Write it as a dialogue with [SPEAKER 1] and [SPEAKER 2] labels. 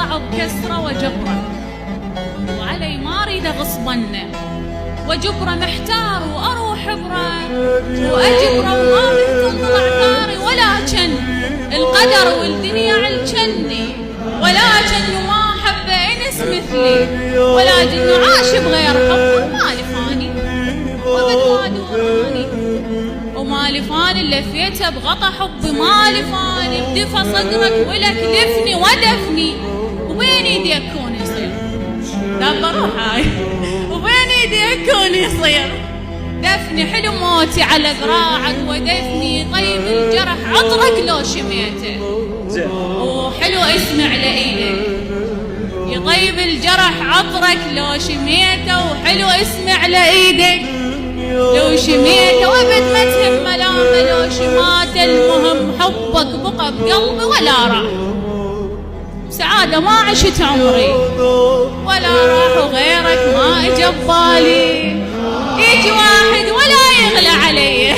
[SPEAKER 1] أطلع بكسرة وجبرة، وعلي ما أريد غصبنه، وجبرة محتار وأروح بره وأجبره وما بتطلع ثاري، ولكن القدر والدنيا علشني، ولكن ما أحب أنس مثلي، ولكن عاش بغير حب ومالي فاني وبالواد وراني، ومالي فاني اللي لفيته بغطى حبي، مالي فاني بدفى صدرك ولك لفني ودفني، وبين ايديك كون يصير بروح هاي، وبين ايديك كون يصير دفني، حلو موتي على ذراعك ودفني، طيب الجرح عطرك لو شميته، وحلو اسمع لايدك يطيب الجرح عطرك لو شميته، وحلو اسمع لايدك لو شميته، وابد ما تهم ملامه لو شماته، المهم حبك بقى بقلبي ولا راح، سعادة ما عشت عمري ولا راح، وغيرك ما اجى ببالي، يجي واحد ولا يغلى علي.